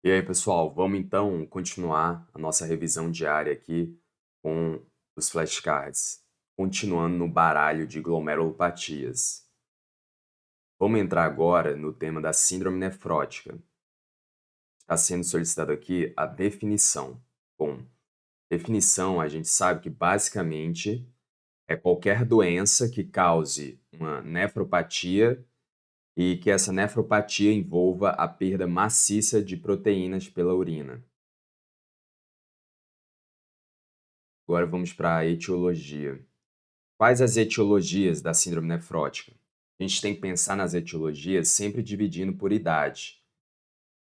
E aí, pessoal, vamos então continuar a nossa revisão diária aqui com os flashcards, continuando no baralho de glomerulopatias. Vamos entrar agora no tema da síndrome nefrótica. Está sendo solicitado aqui a definição. Bom, definição a gente sabe que basicamente é qualquer doença que cause uma nefropatia e que essa nefropatia envolva a perda maciça de proteínas pela urina. Agora vamos para a etiologia. Quais as etiologias da síndrome nefrótica? A gente tem que pensar nas etiologias sempre dividindo por idade.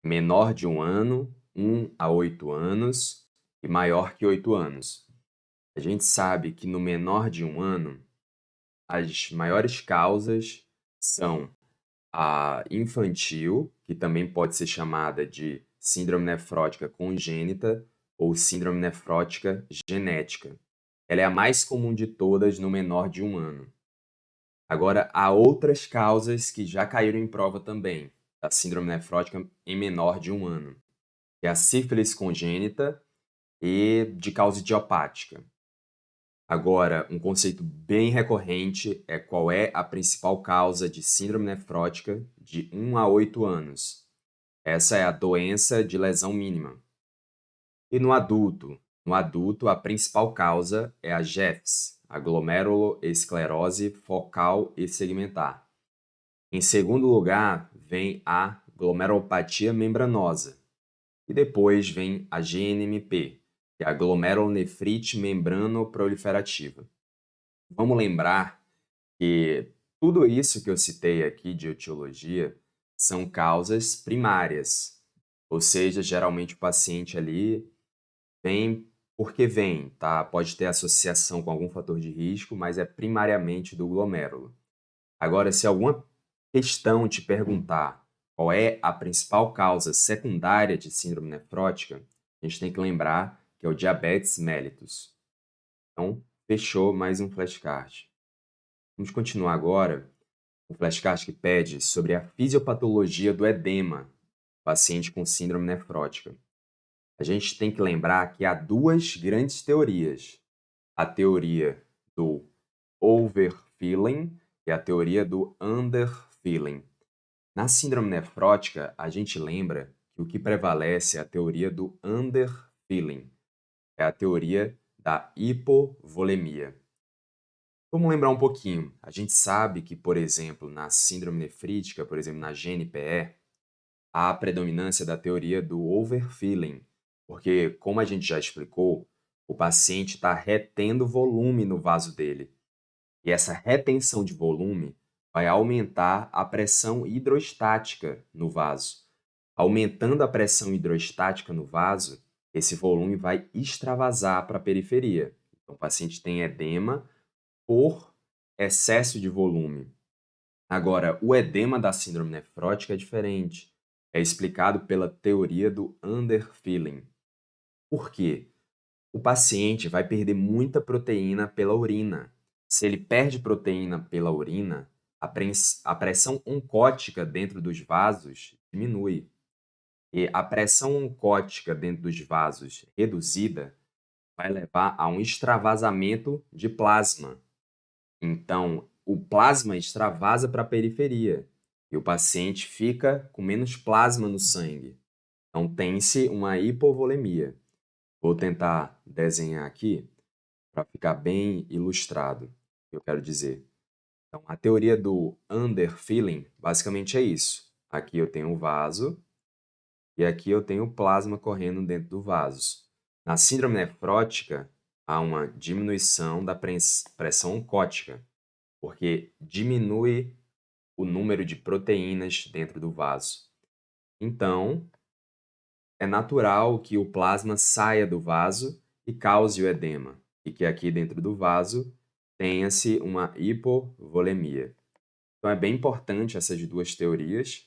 Menor de 1 ano, 1 a 8 anos e maior que 8 anos. A gente sabe que no menor de 1 ano, as maiores causas são a infantil, que também pode ser chamada de síndrome nefrótica congênita ou síndrome nefrótica genética. Ela é a mais comum de todas no menor de 1 ano. Agora, há outras causas que já caíram em prova também, da síndrome nefrótica em menor de 1 ano, que é a sífilis congênita e de causa idiopática. Agora, um conceito bem recorrente é qual é a principal causa de síndrome nefrótica de 1 a 8 anos. Essa é a doença de lesão mínima. E no adulto? No adulto, a principal causa é a GEFS, a glomeruloesclerose focal e segmentar. Em segundo lugar, vem a glomerulopatia membranosa. E depois vem a GNMP, que é a glomerulonefrite membranoproliferativa. Vamos lembrar que tudo isso que eu citei aqui de etiologia são causas primárias, ou seja, geralmente o paciente ali vem porque vem, tá? Pode ter associação com algum fator de risco, mas é primariamente do glomérulo. Agora, se alguma questão te perguntar qual é a principal causa secundária de síndrome nefrótica, a gente tem que lembrar que é o diabetes mellitus. Então, fechou mais um flashcard. Vamos continuar agora com o flashcard que pede sobre a fisiopatologia do edema, paciente com síndrome nefrótica. A gente tem que lembrar que há duas grandes teorias. A teoria do overfilling e a teoria do underfilling. Na síndrome nefrótica, a gente lembra que o que prevalece é a teoria do underfilling, é a teoria da hipovolemia. Vamos lembrar um pouquinho. A gente sabe que, por exemplo, na síndrome nefrítica, por exemplo, na GNPE, há a predominância da teoria do overfilling, porque, como a gente já explicou, o paciente está retendo volume no vaso dele. E essa retenção de volume vai aumentar a pressão hidrostática no vaso. Aumentando a pressão hidrostática no vaso, esse volume vai extravasar para a periferia. Então, o paciente tem edema por excesso de volume. Agora, o edema da síndrome nefrótica é diferente. É explicado pela teoria do underfilling. Por quê? O paciente vai perder muita proteína pela urina. Se ele perde proteína pela urina, a pressão oncótica dentro dos vasos diminui. E a pressão oncótica dentro dos vasos reduzida vai levar a um extravasamento de plasma. Então, o plasma extravasa para a periferia e o paciente fica com menos plasma no sangue. Então, tem-se uma hipovolemia. Vou tentar desenhar aqui para ficar bem ilustrado o que eu quero dizer. Então, a teoria do underfilling basicamente é isso. Aqui eu tenho o vaso e aqui eu tenho o plasma correndo dentro do vaso. Na síndrome nefrótica, há uma diminuição da pressão oncótica, porque diminui o número de proteínas dentro do vaso. Então, é natural que o plasma saia do vaso e cause o edema, e que aqui dentro do vaso tenha-se uma hipovolemia. Então é bem importante essas duas teorias,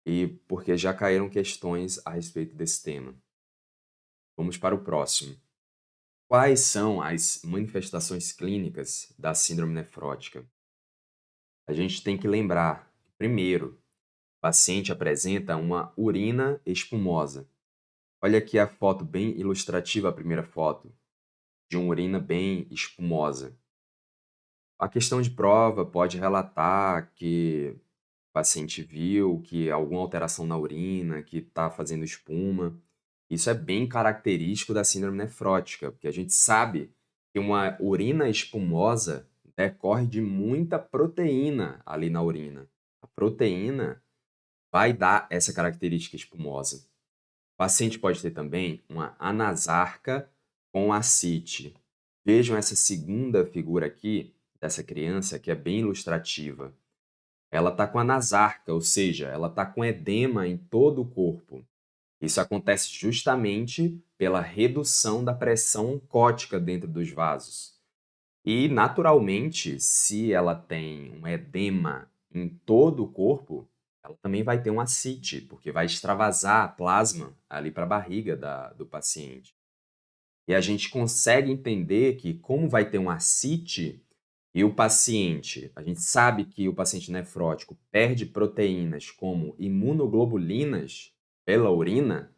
e porque já caíram questões a respeito desse tema. Vamos para o próximo. Quais são as manifestações clínicas da síndrome nefrótica? A gente tem que lembrar, primeiro, O paciente apresenta uma urina espumosa. Olha aqui a foto bem ilustrativa, a primeira foto, de uma urina bem espumosa. A questão de prova pode relatar que o paciente viu que alguma alteração na urina, que está fazendo espuma. Isso é bem característico da síndrome nefrótica, porque a gente sabe que uma urina espumosa decorre de muita proteína ali na urina. A proteína vai dar essa característica espumosa. O paciente pode ter também uma anasarca com ascite. Vejam essa segunda figura aqui dessa criança, que é bem ilustrativa. Ela está com anasarca, ou seja, ela está com edema em todo o corpo. Isso acontece justamente pela redução da pressão oncótica dentro dos vasos. E, naturalmente, se ela tem um edema em todo o corpo, ela também vai ter um ascite, porque vai extravasar plasma ali para a barriga do paciente. E a gente consegue entender que, como vai ter um ascite, e o paciente, a gente sabe que o paciente nefrótico perde proteínas como imunoglobulinas pela urina,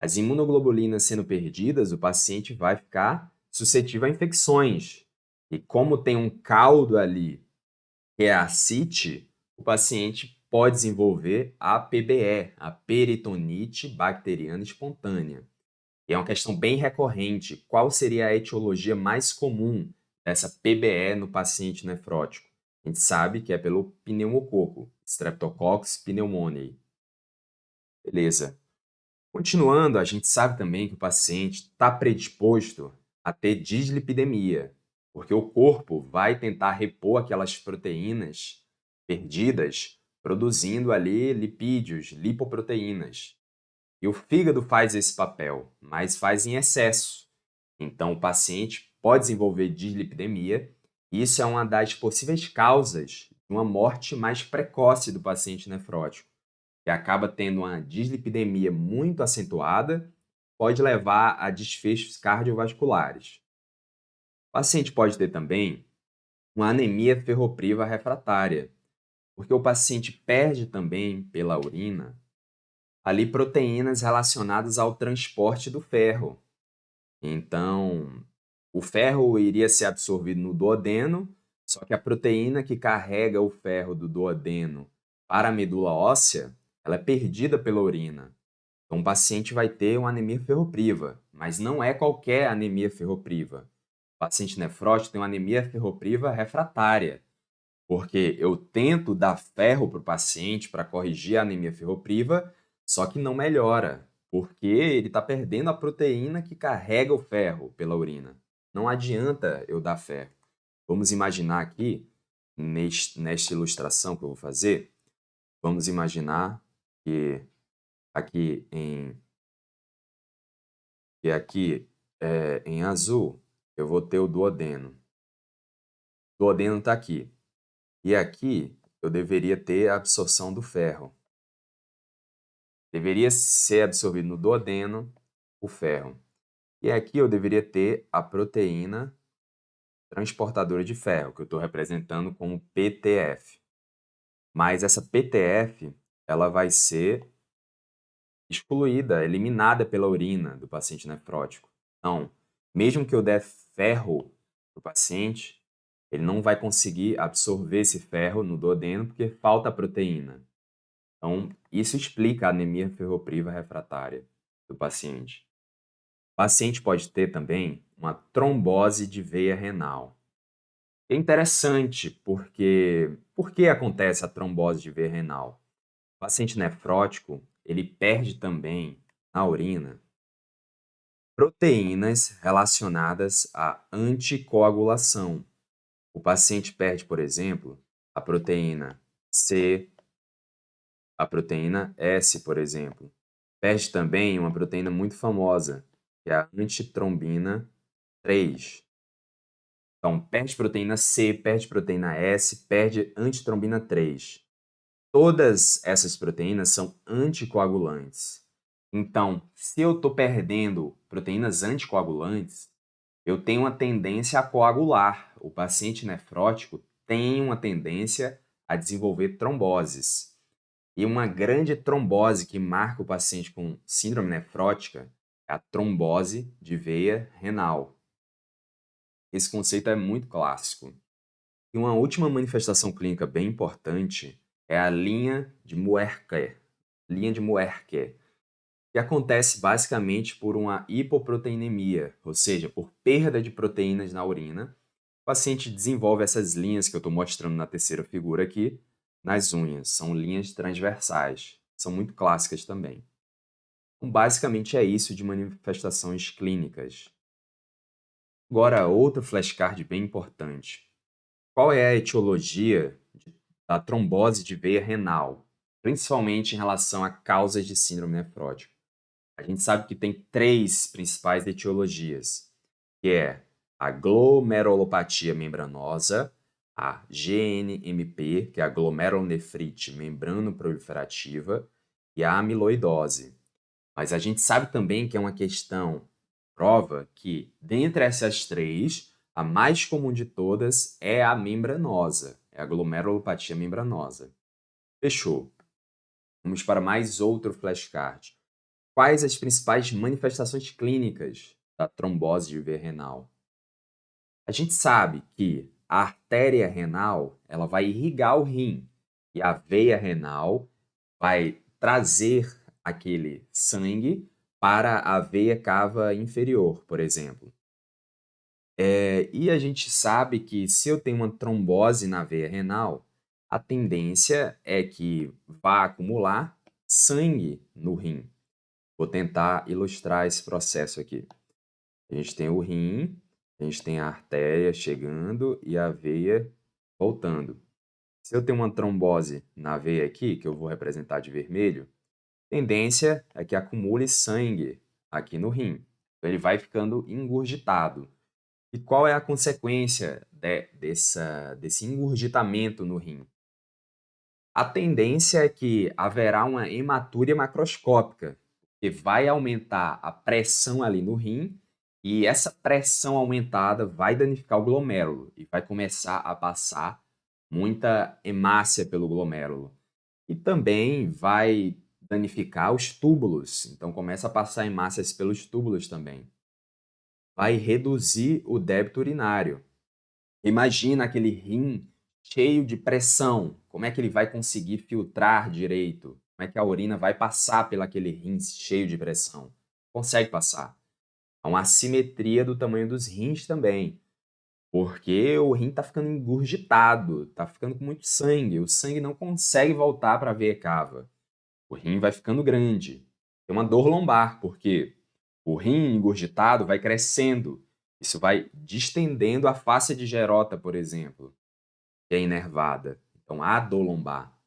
as imunoglobulinas sendo perdidas, o paciente vai ficar suscetível a infecções. E como tem um caldo ali, que é a ascite, o paciente pode desenvolver a PBE, a peritonite bacteriana espontânea. E é uma questão bem recorrente. Qual seria a etiologia mais comum dessa PBE no paciente nefrótico? A gente sabe que é pelo pneumococo, Streptococcus pneumoniae. Beleza. Continuando, a gente sabe também que o paciente está predisposto a ter dislipidemia, porque o corpo vai tentar repor aquelas proteínas perdidas, produzindo ali lipídios, lipoproteínas. E o fígado faz esse papel, mas faz em excesso. Então, o paciente pode desenvolver dislipidemia, e isso é uma das possíveis causas de uma morte mais precoce do paciente nefrótico, que acaba tendo uma dislipidemia muito acentuada, pode levar a desfechos cardiovasculares. O paciente pode ter também uma anemia ferropriva refratária, porque o paciente perde também pela urina ali proteínas relacionadas ao transporte do ferro. Então, o ferro iria ser absorvido no duodeno, só que a proteína que carrega o ferro do duodeno para a medula óssea, ela é perdida pela urina. Então, o paciente vai ter uma anemia ferropriva, mas não é qualquer anemia ferropriva. O paciente nefrótico tem uma anemia ferropriva refratária, porque eu tento dar ferro para o paciente para corrigir a anemia ferropriva, só que não melhora, porque ele está perdendo a proteína que carrega o ferro pela urina. Não adianta eu dar ferro. Vamos imaginar aqui, nesta ilustração que eu vou fazer, vamos imaginar que aqui em, em azul eu vou ter o duodeno. O duodeno está aqui. E aqui eu deveria ter a absorção do ferro. Deveria ser absorvido no duodeno o ferro. E aqui eu deveria ter a proteína transportadora de ferro, que eu estou representando como PTF. Mas essa PTF, ela vai ser excluída, eliminada pela urina do paciente nefrótico. Então, mesmo que eu der ferro para o paciente, ele não vai conseguir absorver esse ferro no duodeno porque falta proteína. Então, isso explica a anemia ferropriva refratária do paciente. O paciente pode ter também uma trombose de veia renal. É interessante porque por que acontece a trombose de veia renal? O paciente nefrótico, ele perde também na urina proteínas relacionadas à anticoagulação. O paciente perde, por exemplo, a proteína C, a proteína S, por exemplo. Perde também uma proteína muito famosa, que é a antitrombina 3. Então, perde proteína C, perde proteína S, perde antitrombina 3. Todas essas proteínas são anticoagulantes. Então, se eu estou perdendo proteínas anticoagulantes, eu tenho uma tendência a coagular. O paciente nefrótico tem uma tendência a desenvolver tromboses. E uma grande trombose que marca o paciente com síndrome nefrótica é a trombose de veia renal. Esse conceito é muito clássico. E uma última manifestação clínica bem importante é a linha de Muehrke, que acontece basicamente por uma hipoproteinemia, ou seja, por perda de proteínas na urina. O paciente desenvolve essas linhas que eu estou mostrando na terceira figura aqui, nas unhas. São linhas transversais. São muito clássicas também. Então, basicamente é isso de manifestações clínicas. Agora, outro flashcard bem importante. Qual é a etiologia da trombose de veia renal, principalmente em relação a causas de síndrome nefrótica? A gente sabe que tem três principais etiologias, que é a glomerulopatia membranosa, a GNMP, que é a glomerulonefrite membrano-proliferativa, e a amiloidose. Mas a gente sabe também que é uma questão prova que, dentre essas três, a mais comum de todas é a membranosa, é a glomerulopatia membranosa. Fechou. Vamos para mais outro flashcard. Quais as principais manifestações clínicas da trombose de veia renal? A gente sabe que a artéria renal ela vai irrigar o rim e a veia renal vai trazer aquele sangue para a veia cava inferior, por exemplo. E a gente sabe que se eu tenho uma trombose na veia renal, a tendência é que vá acumular sangue no rim. Vou tentar ilustrar esse processo aqui. A gente tem o rim, a gente tem a artéria chegando e a veia voltando. Se eu tenho uma trombose na veia aqui, que eu vou representar de vermelho, a tendência é que acumule sangue aqui no rim. Então, ele vai ficando engurgitado. E qual é a consequência desse engurgitamento no rim? A tendência é que haverá uma hematúria macroscópica, que vai aumentar a pressão ali no rim, e essa pressão aumentada vai danificar o glomérulo e vai começar a passar muita hemácia pelo glomérulo. E também vai danificar os túbulos, então começa a passar hemácias pelos túbulos também. Vai reduzir o débito urinário. Imagina aquele rim cheio de pressão. Como é que ele vai conseguir filtrar direito? Como é que a urina vai passar pelaquele rim cheio de pressão? Consegue passar. Há uma assimetria do tamanho dos rins também, porque o rim está ficando engurgitado, está ficando com muito sangue. O sangue não consegue voltar para a veia cava. O rim vai ficando grande. Tem uma dor lombar, porque o rim engurgitado vai crescendo. Isso vai distendendo a fáscia de Gerota, por exemplo, que é inervada. Então, há dor lombar.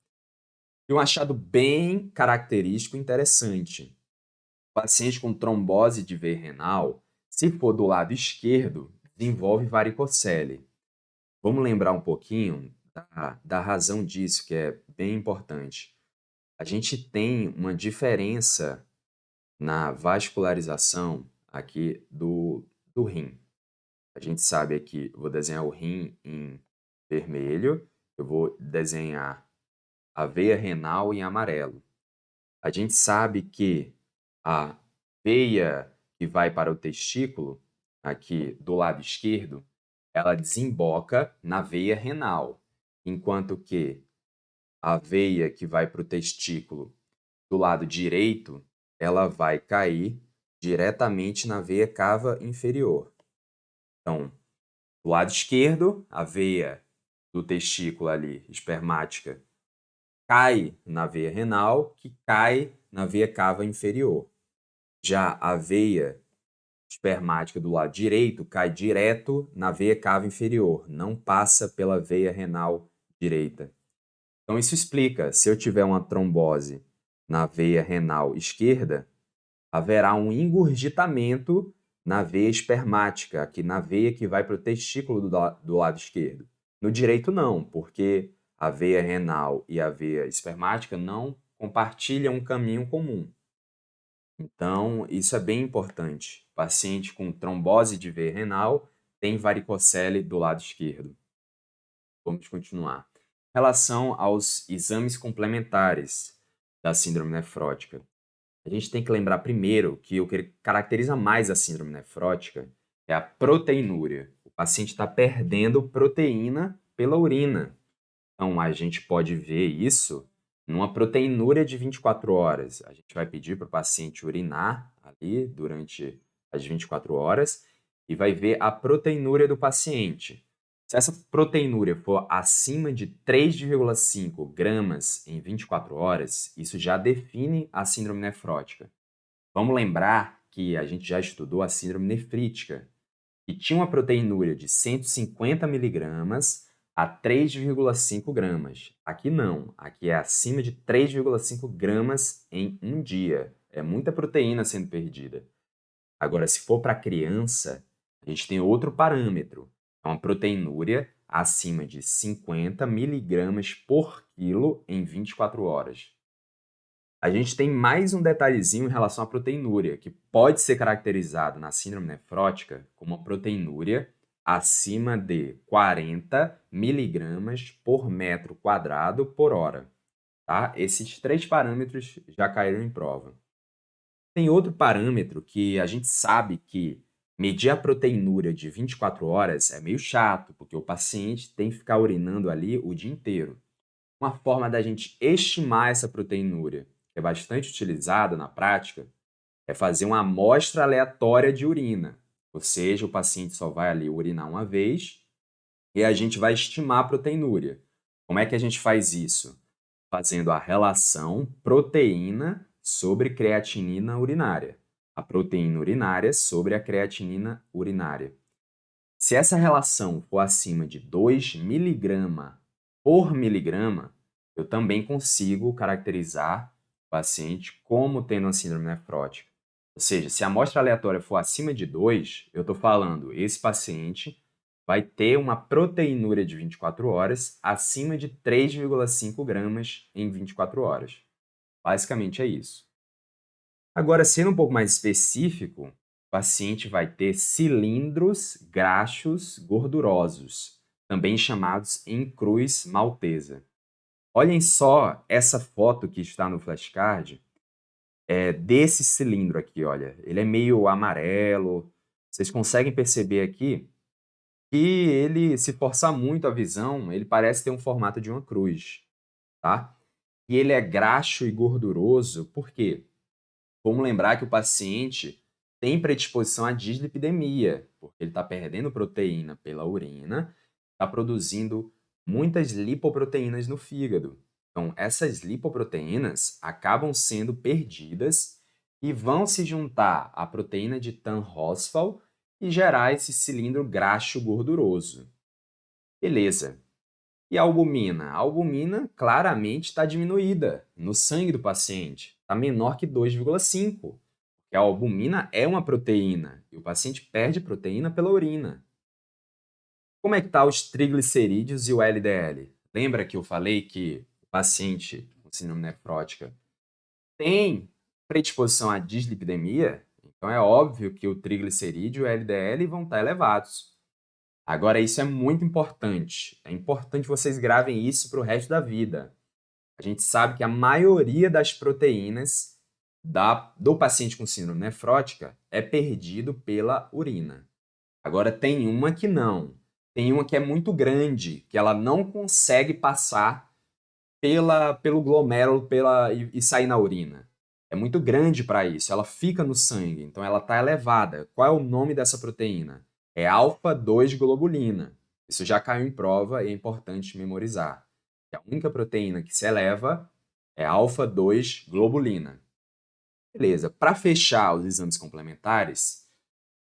E um achado bem característico e interessante. O paciente com trombose de veia renal, se for do lado esquerdo, desenvolve varicocele. Vamos lembrar um pouquinho da razão disso, que é bem importante. A gente tem uma diferença na vascularização aqui do rim. A gente sabe aqui, eu vou desenhar o rim em vermelho, eu vou desenhar a veia renal em amarelo. A gente sabe que a veia que vai para o testículo, aqui do lado esquerdo, ela desemboca na veia renal, enquanto que a veia que vai para o testículo do lado direito, ela vai cair diretamente na veia cava inferior. Então, do lado esquerdo, a veia do testículo ali, espermática, cai na veia renal, que cai na veia cava inferior. Já a veia espermática do lado direito cai direto na veia cava inferior, não passa pela veia renal direita. Então, isso explica, se eu tiver uma trombose na veia renal esquerda, haverá um engurgitamento na veia espermática, aqui na veia que vai para o testículo do lado esquerdo. No direito, não, porque a veia renal e a veia espermática não compartilham um caminho comum. Então, isso é bem importante. O paciente com trombose de veia renal tem varicocele do lado esquerdo. Vamos continuar. Relação aos exames complementares da síndrome nefrótica. A gente tem que lembrar primeiro que o que caracteriza mais a síndrome nefrótica é a proteinúria. O paciente está perdendo proteína pela urina. Então, a gente pode ver isso numa proteinúria de 24 horas. A gente vai pedir para o paciente urinar ali durante as 24 horas e vai ver a proteinúria do paciente. Se essa proteinúria for acima de 3,5 gramas em 24 horas, isso já define a síndrome nefrótica. Vamos lembrar que a gente já estudou a síndrome nefrítica, que tinha uma proteinúria de 150 miligramas a 3,5 gramas. Aqui não, aqui é acima de 3,5 gramas em um dia. É muita proteína sendo perdida. Agora, se for para criança, a gente tem outro parâmetro. É uma proteinúria acima de 50 miligramas por quilo em 24 horas. A gente tem mais um detalhezinho em relação à proteinúria, que pode ser caracterizado na síndrome nefrótica como uma proteinúria acima de 40 miligramas por metro quadrado por hora. Tá? Esses três parâmetros já caíram em prova. Tem outro parâmetro que a gente sabe que medir a proteinúria de 24 horas é meio chato, porque o paciente tem que ficar urinando ali o dia inteiro. Uma forma da gente estimar essa proteinúria, que é bastante utilizada na prática, é fazer uma amostra aleatória de urina. Ou seja, o paciente só vai ali urinar uma vez e a gente vai estimar a proteinúria. Como é que a gente faz isso? Fazendo a relação proteína sobre creatinina urinária. A proteína urinária sobre a creatinina urinária. Se essa relação for acima de 2 miligrama por miligrama, eu também consigo caracterizar o paciente como tendo uma síndrome nefrótica. Ou seja, se a amostra aleatória for acima de 2, eu estou falando, esse paciente vai ter uma proteinúria de 24 horas acima de 3,5 gramas em 24 horas. Basicamente é isso. Agora, sendo um pouco mais específico, o paciente vai ter cilindros graxos gordurosos, também chamados em cruz maltesa. Olhem só essa foto que está no flashcard, desse cilindro aqui, olha. Ele é meio amarelo. Vocês conseguem perceber aqui que ele, se forçar muito a visão, ele parece ter um formato de uma cruz, tá? E ele é graxo e gorduroso, por quê? Vamos lembrar que o paciente tem predisposição à dislipidemia, porque ele está perdendo proteína pela urina, está produzindo muitas lipoproteínas no fígado. Então, essas lipoproteínas acabam sendo perdidas e vão se juntar à proteína de Tan-Horsfall e gerar esse cilindro graxo gorduroso. Beleza. E a albumina? A albumina claramente está diminuída no sangue do paciente, está menor que 2,5, porque a albumina é uma proteína e o paciente perde proteína pela urina. Como é que está os triglicerídeos e o LDL? Lembra que eu falei que o paciente com síndrome nefrótica tem predisposição à dislipidemia? Então é óbvio que o triglicerídeo e o LDL vão estar elevados. Agora, isso é muito importante. É importante vocês gravem isso para o resto da vida. A gente sabe que a maioria das proteínas do paciente com síndrome nefrótica é perdido pela urina. Agora, tem uma que não. Tem uma que é muito grande, que ela não consegue passar pelo glomérulo e sair na urina. É muito grande para isso, ela fica no sangue, então ela está elevada. Qual é o nome dessa proteína? É alfa-2-globulina. Isso já caiu em prova e é importante memorizar. A única proteína que se eleva é alfa-2-globulina. Beleza, para fechar os exames complementares,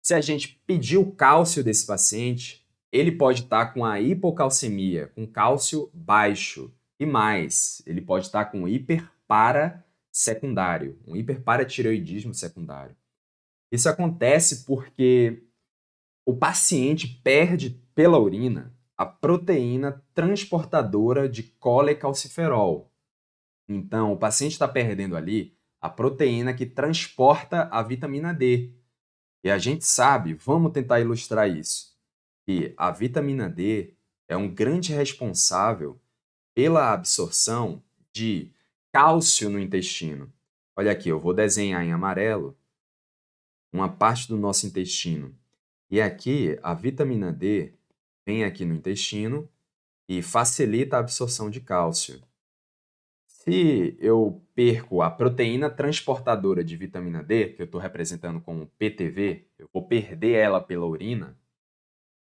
se a gente pedir o cálcio desse paciente, ele pode estar com a hipocalcemia, com cálcio baixo. E mais, ele pode estar com hiperpara secundário, um hiperparatireoidismo secundário. Isso acontece porque o paciente perde pela urina a proteína transportadora de colecalciferol. Então, o paciente está perdendo ali a proteína que transporta a vitamina D. E a gente sabe, vamos tentar ilustrar isso, que a vitamina D é um grande responsável pela absorção de cálcio no intestino. Olha aqui, eu vou desenhar em amarelo uma parte do nosso intestino. E aqui, a vitamina D vem aqui no intestino e facilita a absorção de cálcio. Se eu perco a proteína transportadora de vitamina D, que eu estou representando como PTV, eu vou perder ela pela urina.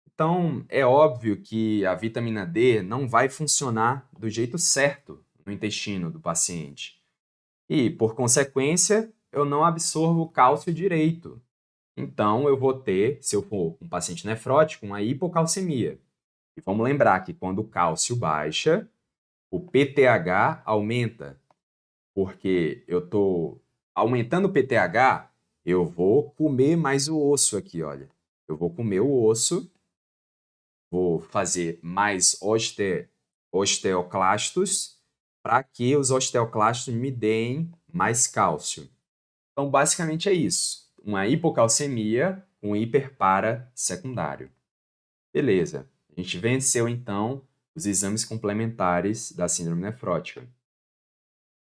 Então, é óbvio que a vitamina D não vai funcionar do jeito certo no intestino do paciente. E, por consequência, eu não absorvo o cálcio direito. Então, eu vou ter, se eu for um paciente nefrótico, uma hipocalcemia. E vamos lembrar que quando o cálcio baixa, o PTH aumenta, porque eu estou aumentando o PTH, eu vou comer mais o osso aqui, olha. Eu vou comer o osso, vou fazer mais osteoclastos para que os osteoclastos me deem mais cálcio. Então, basicamente é isso. Uma hipocalcemia com hiperpara secundário. Beleza. A gente venceu, então, os exames complementares da síndrome nefrótica.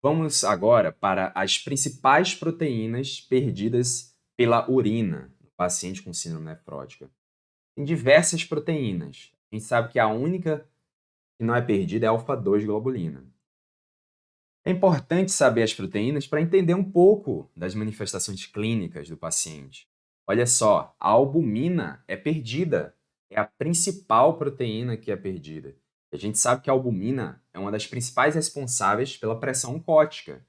Vamos agora para as principais proteínas perdidas pela urina no paciente com síndrome nefrótica. Tem diversas proteínas. A gente sabe que a única que não é perdida é a alfa-2 globulina. É importante saber as proteínas para entender um pouco das manifestações clínicas do paciente. Olha só, a albumina é perdida, é a principal proteína que é perdida. A gente sabe que a albumina é uma das principais responsáveis pela pressão oncótica.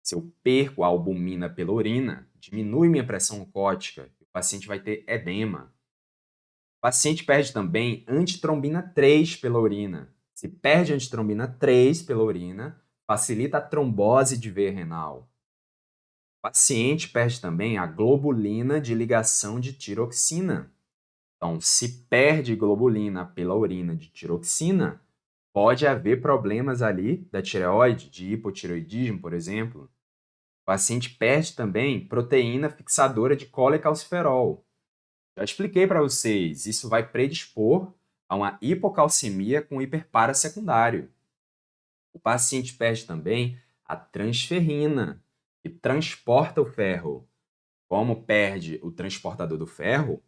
Se eu perco a albumina pela urina, diminui minha pressão oncótica, o paciente vai ter edema. O paciente perde também antitrombina 3 pela urina. Se perde antitrombina 3 pela urina, facilita a trombose de veia renal. O paciente perde também a globulina de ligação de tiroxina. Então, se perde globulina pela urina de tiroxina, pode haver problemas ali da tireoide, de hipotireoidismo, por exemplo. O paciente perde também proteína fixadora de colecalciferol. Já expliquei para vocês, isso vai predispor a uma hipocalcemia com hiperpara secundário. O paciente perde também a transferrina, que transporta o ferro. Como perde o transportador do ferro,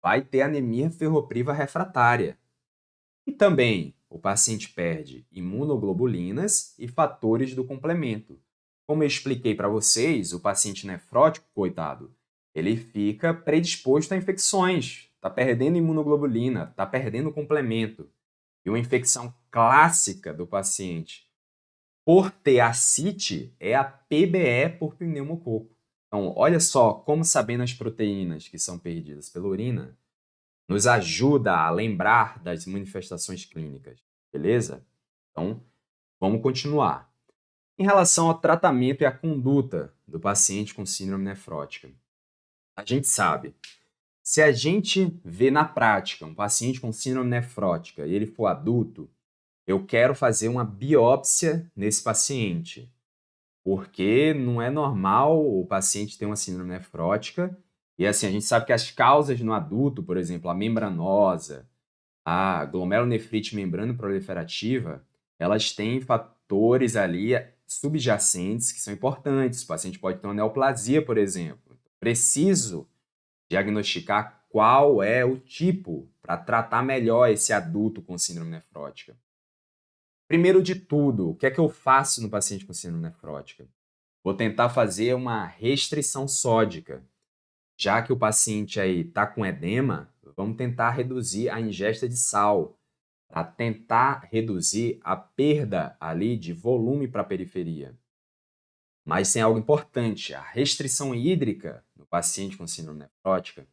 vai ter anemia ferropriva refratária. E também o paciente perde imunoglobulinas e fatores do complemento. Como eu expliquei para vocês, o paciente nefrótico, coitado, ele fica predisposto a infecções, está perdendo imunoglobulina, está perdendo complemento. E uma infecção clássica do paciente por ter ascite é a PBE por pneumococo. Então, olha só como sabendo as proteínas que são perdidas pela urina nos ajuda a lembrar das manifestações clínicas, beleza? Então, vamos continuar. Em relação ao tratamento e à conduta do paciente com síndrome nefrótica, a gente sabe, se a gente vê na prática um paciente com síndrome nefrótica e ele for adulto, eu quero fazer uma biópsia nesse paciente, porque não é normal o paciente ter uma síndrome nefrótica. E assim, a gente sabe que as causas no adulto, por exemplo, a membranosa, a glomerulonefrite membrano-proliferativa, elas têm fatores ali subjacentes que são importantes. O paciente pode ter uma neoplasia, por exemplo. Preciso diagnosticar qual é o tipo para tratar melhor esse adulto com síndrome nefrótica. Primeiro de tudo, o que é que eu faço no paciente com síndrome nefrótica? Vou tentar fazer uma restrição sódica. Já que o paciente aí está com edema, vamos tentar reduzir a ingesta de sal, para tentar reduzir a perda ali de volume para a periferia. Mas tem algo importante, a restrição hídrica no paciente com síndrome nefrótica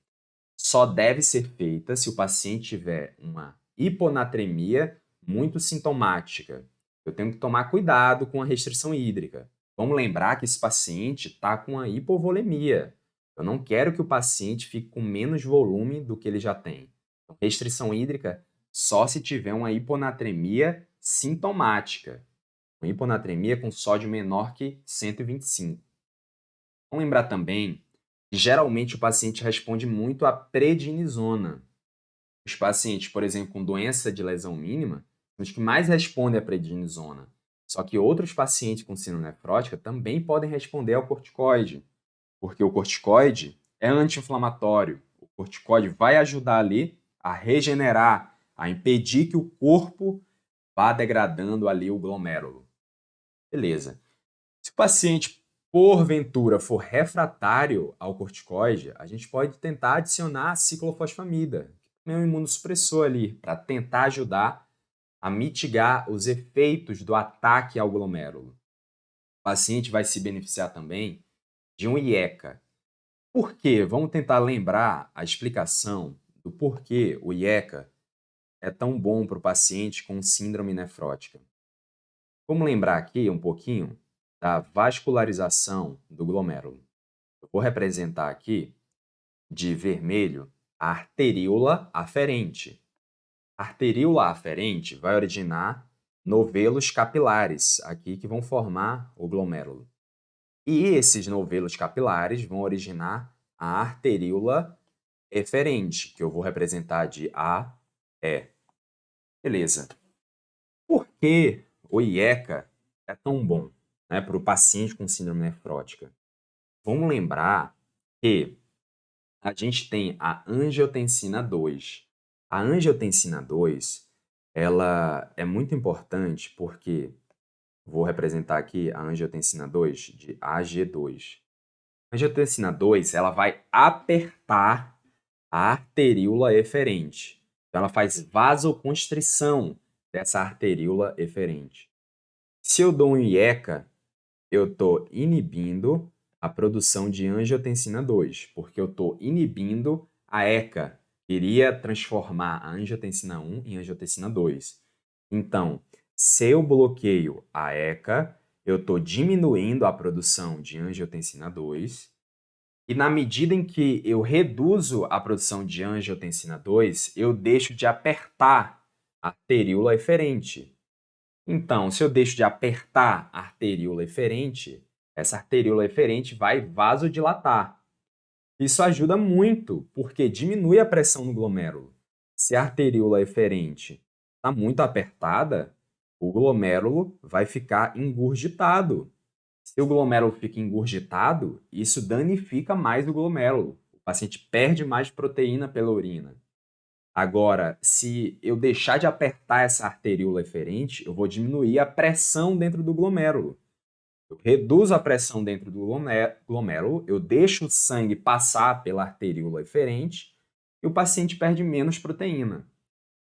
só deve ser feita se o paciente tiver uma hiponatremia muito sintomática. Eu tenho que tomar cuidado com a restrição hídrica. Vamos lembrar que esse paciente está com a hipovolemia. Eu não quero que o paciente fique com menos volume do que ele já tem. Então, restrição hídrica só se tiver uma hiponatremia sintomática. Uma hiponatremia com sódio menor que 125. Vamos lembrar também que geralmente o paciente responde muito à prednisona. Os pacientes, por exemplo, com doença de lesão mínima, Os que mais respondem à prednisona. Só que outros pacientes com síndrome nefrótica também podem responder ao corticoide, porque o corticoide é anti-inflamatório. O corticoide vai ajudar ali a regenerar, a impedir que o corpo vá degradando ali o glomérulo. Beleza. Se o paciente, porventura, for refratário ao corticoide, a gente pode tentar adicionar a ciclofosfamida, que é um imunossupressor ali, para tentar ajudar a mitigar os efeitos do ataque ao glomérulo. O paciente vai se beneficiar também de um IECA. Por quê? Vamos tentar lembrar a explicação do porquê o IECA é tão bom para o paciente com síndrome nefrótica. Vamos lembrar aqui um pouquinho da vascularização do glomérulo. Eu vou representar aqui de vermelho a arteríola aferente. A arteríola aferente vai originar novelos capilares, aqui que vão formar o glomérulo. E esses novelos capilares vão originar a arteríola eferente, que eu vou representar de AE. Beleza. Por que o IECA é tão bom, né, para o paciente com síndrome nefrótica? Vamos lembrar que a gente tem a angiotensina 2. A angiotensina 2, ela é muito importante porque vou representar aqui a angiotensina 2 de AG2. A angiotensina 2, ela vai apertar a arteríola eferente. Então, ela faz vasoconstrição dessa arteríola eferente. Se eu dou um IECA, eu estou inibindo a produção de angiotensina 2, porque eu estou inibindo a ECA, que iria transformar a angiotensina 1 em angiotensina 2. Então, se eu bloqueio a ECA, eu estou diminuindo a produção de angiotensina 2, e na medida em que eu reduzo a produção de angiotensina 2, eu deixo de apertar a arteríola eferente. Então, se eu deixo de apertar a arteríola eferente, essa arteríola eferente vai vasodilatar. Isso ajuda muito, porque diminui a pressão no glomérulo. Se a arteríola eferente está muito apertada, o glomérulo vai ficar engurgitado. Se o glomérulo fica engurgitado, isso danifica mais o glomérulo. O paciente perde mais proteína pela urina. Agora, se eu deixar de apertar essa arteríola eferente, eu vou diminuir a pressão dentro do glomérulo. Eu reduzo a pressão dentro do glomérulo, eu deixo o sangue passar pela arteríola eferente e o paciente perde menos proteína.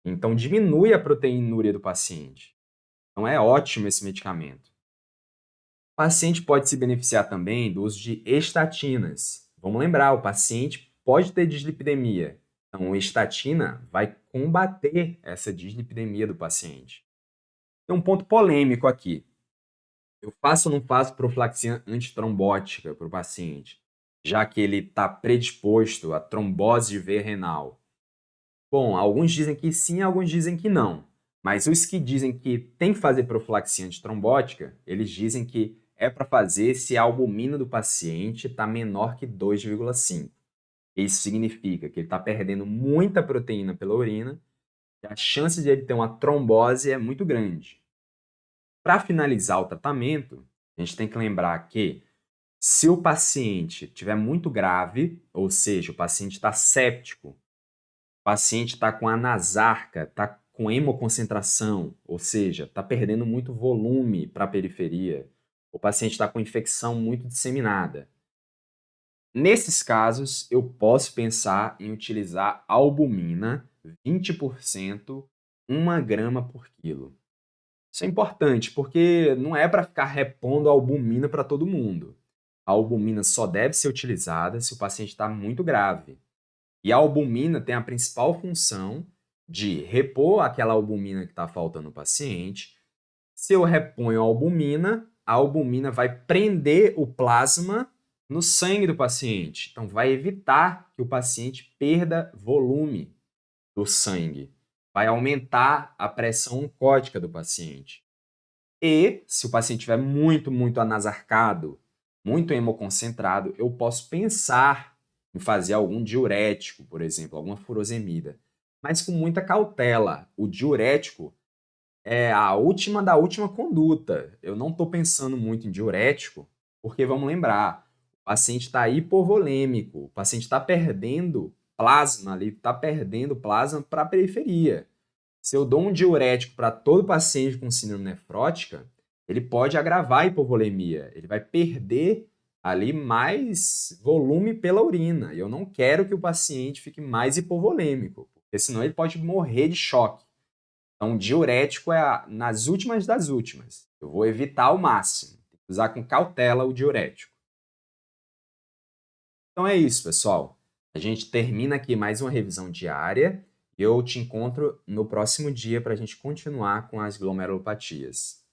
Então, diminui a proteinúria do paciente. Então, é ótimo esse medicamento. O paciente pode se beneficiar também do uso de estatinas. Vamos lembrar, o paciente pode ter dislipidemia. Então, a estatina vai combater essa dislipidemia do paciente. Tem um ponto polêmico aqui. Eu faço ou não faço profilaxia antitrombótica para o paciente, já que ele está predisposto à trombose de veia renal? Bom, alguns dizem que sim, alguns dizem que não. Mas os que dizem que tem que fazer profilaxia antitrombótica, eles dizem que é para fazer se a albumina do paciente está menor que 2,5. Isso significa que ele está perdendo muita proteína pela urina e a chance de ele ter uma trombose é muito grande. Para finalizar o tratamento, a gente tem que lembrar que se o paciente estiver muito grave, ou seja, o paciente está séptico, o paciente está com anasarca, está com hemoconcentração, ou seja, está perdendo muito volume para a periferia, o paciente está com infecção muito disseminada. Nesses casos, eu posso pensar em utilizar albumina 20%, 1 grama por quilo. Isso é importante, porque não é para ficar repondo albumina para todo mundo. A albumina só deve ser utilizada se o paciente está muito grave. E a albumina tem a principal função de repor aquela albumina que está faltando no paciente. Se eu reponho a albumina vai prender o plasma no sangue do paciente. Então, vai evitar que o paciente perda volume do sangue. Vai aumentar a pressão oncótica do paciente. E, se o paciente estiver muito anasarcado, muito hemoconcentrado, eu posso pensar em fazer algum diurético, por exemplo, alguma furosemida. Mas com muita cautela. O diurético é a última da última conduta. Eu não estou pensando muito em diurético, porque vamos lembrar, o paciente está hipovolêmico, o paciente está perdendo plasma ali, está perdendo plasma para a periferia. Se eu dou um diurético para todo paciente com síndrome nefrótica, ele pode agravar a hipovolemia, ele vai perder ali mais volume pela urina. E eu não quero que o paciente fique mais hipovolêmico, porque senão ele pode morrer de choque. Então, diurético é nas últimas das últimas. Eu vou evitar ao máximo. Tem que usar com cautela o diurético. Então é isso, pessoal. A gente termina aqui mais uma revisão diária e eu te encontro no próximo dia para a gente continuar com as glomerulopatias.